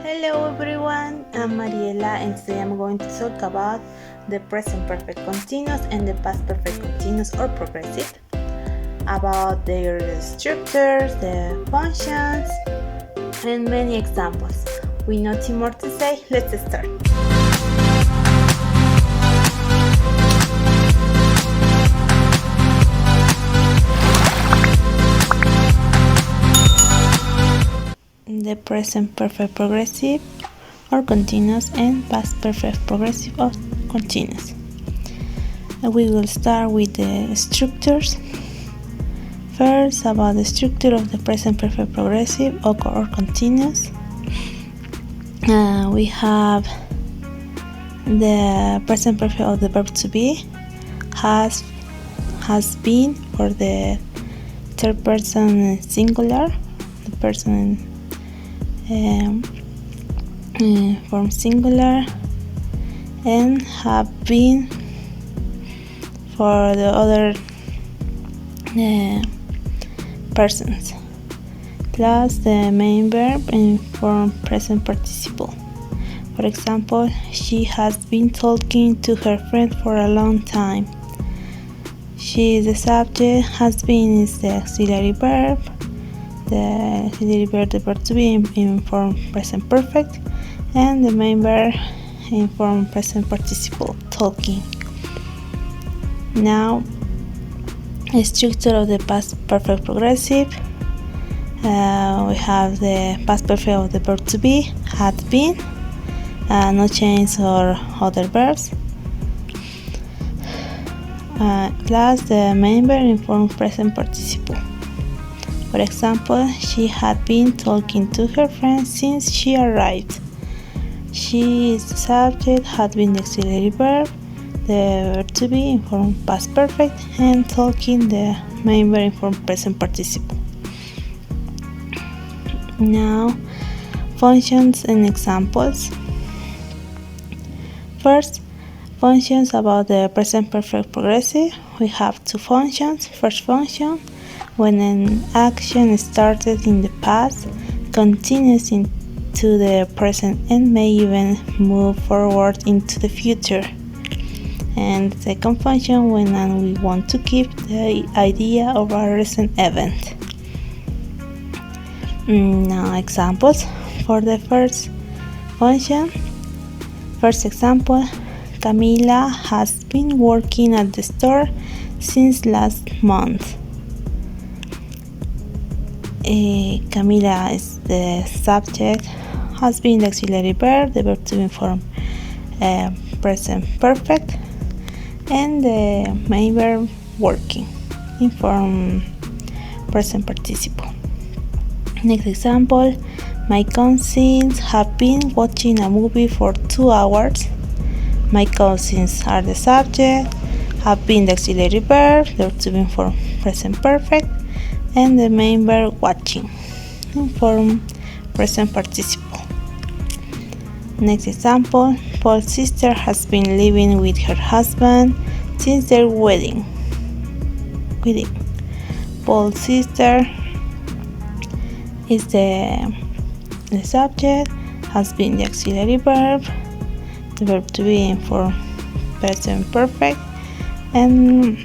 Hello everyone, I'm Mariela and today I'm going to talk about the present perfect continuous and the past perfect continuous or progressive, about their structures, the functions, and many examples. With nothing more to say, let's start. The present perfect progressive or continuous and past perfect progressive or continuous. We will start with the structures. First, about the structure of the present perfect progressive or continuous. We have the present perfect of the verb to be, has been for the third person singular, the person form singular, and have been for the other persons, plus the main verb in form present participle. For example, she has been talking to her friend for a long time. She is the subject, has been is the auxiliary verb, the auxiliary verb, the verb to be in form present perfect, and the main verb in form present participle, talking. Now, the structure of the past perfect progressive. We have the past perfect of the verb to be, had been, no change or other verbs, plus the main verb in form present participle. For example, she had been talking to her friend since she arrived. She is the subject, had been the auxiliary verb, the verb to be in form past perfect, and talking the main verb in form present participle. Now, functions and examples. First, functions about the present perfect progressive. We have two functions. First function, when an action started in the past, continues into the present and may even move forward into the future. And the second function, when we want to keep the idea of a recent event. Now examples for the first function. First example, Camila has been working at the store since last month. Camila is the subject, has been the auxiliary verb, the verb to be in form present perfect, and the main verb working in form present participle. Next example, my cousins have been watching a movie for 2 hours. My cousins are the subject, have been the auxiliary verb, the verb to be in form present perfect, and the main verb watching in form present participle. Next example, Paul's sister has been living with her husband since their wedding. Paul's sister is the subject, has been the auxiliary verb, the verb to be in form present perfect, and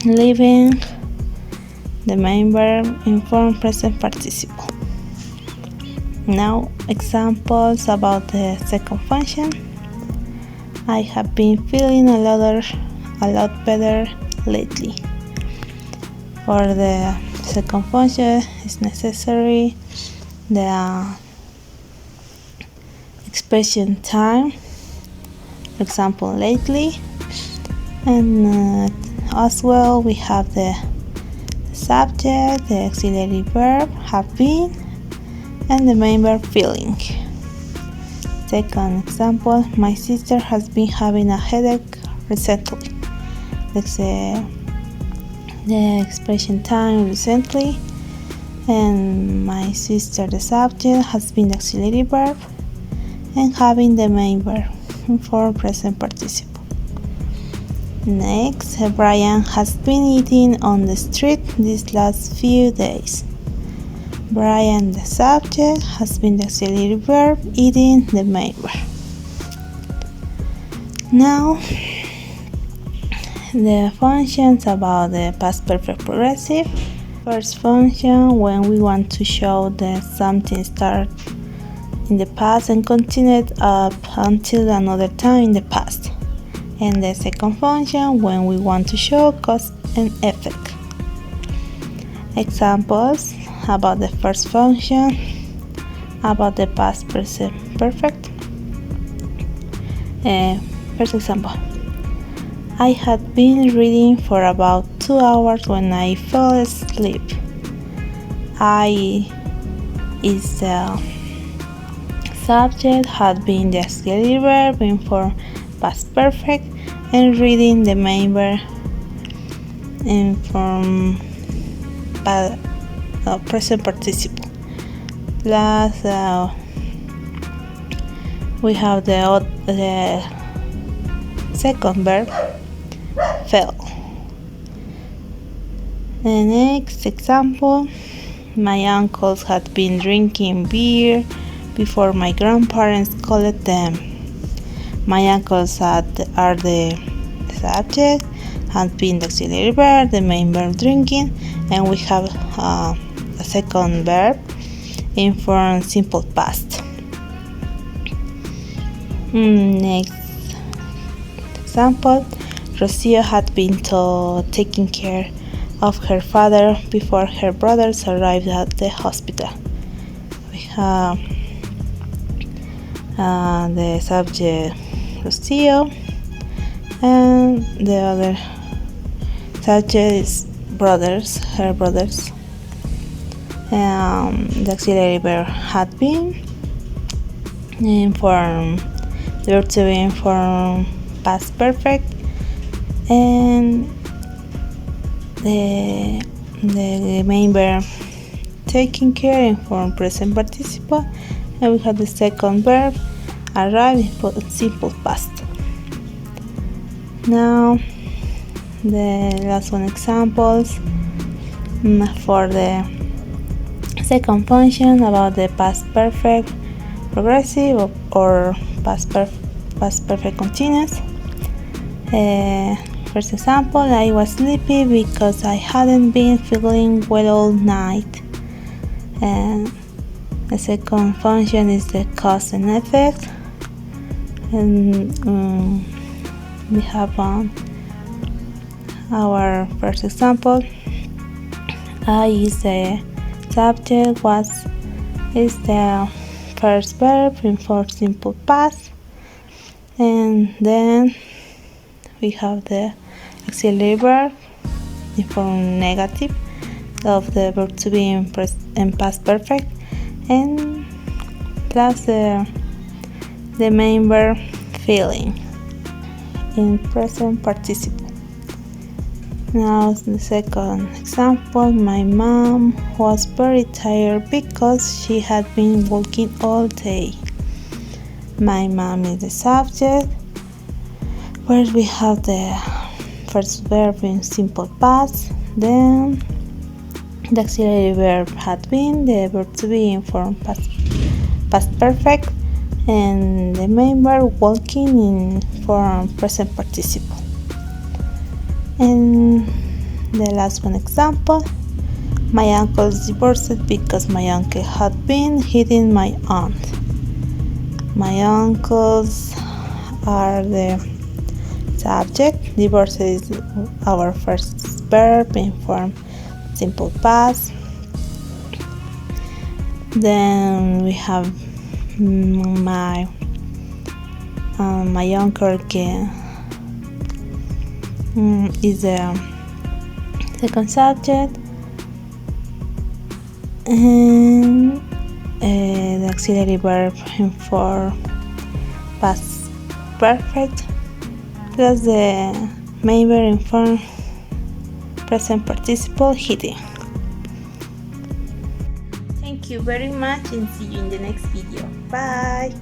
living, the main verb in form present participle. Now, examples about the second function. I have been feeling a lot better lately. For the second function, it's necessary the expression time, for example, lately, and as well we have the subject, the auxiliary verb, have been, and the main verb feeling. Second example, my sister has been having a headache recently. Let's say the expression time recently, and my sister, the subject, has been the auxiliary verb, and having the main verb in form present participle. Next, Brian has been eating on the street these last few days. Brian, the subject, has been the auxiliary verb, eating, the main verb. Now, the functions about the past perfect progressive. First function, when we want to show that something started in the past and continued up until another time in the past. And the second function, when we want to show cause and effect. Examples about the first function, about the past present perfect. First example, I had been reading for about 2 hours when I fell asleep. I is the subject, had been the auxiliary verb in form past perfect, and reading the main verb in form present participle. Plus, we have the second verb, fell. The next example, my uncles had been drinking beer before my grandparents called them. My uncles are the subject, had been the auxiliary verb, the main verb drinking, and we have a second verb in form simple past. Next example, Rocio had been taking care of her father before her brothers arrived at the hospital. We have the subject Rocio, and the other subject is her brothers. The auxiliary verb had been in form, the verb to be in form past perfect, and the main verb taking care in form present participle, and we have the second verb arrive in simple past. Now the last one examples for the second function about the past perfect progressive or past perfect continuous. First example, I was sleepy because I hadn't been feeling well all night. And the second function is the cause and effect. And we have our first example. I is the subject, was is the first verb in form simple past, and then we have the auxiliary verb in form negative of the verb to be in past perfect, and plus the main verb feeling in present participle. Now the second example, my mom was very tired because she had been working all day. My mom is the subject. First we have the first verb in simple past, then the auxiliary verb had been, the verb to be in form past perfect, and the main verb working in form present participle. And the last one example, my uncle's divorced because my uncle had been hitting my aunt. My uncles are the subject, divorced is our first verb in form simple past. Then we have my uncle is the second subject, and the auxiliary verb in form past perfect, plus the main verb in form present participle hitting. Thank you very much and see you in the next video. Bye.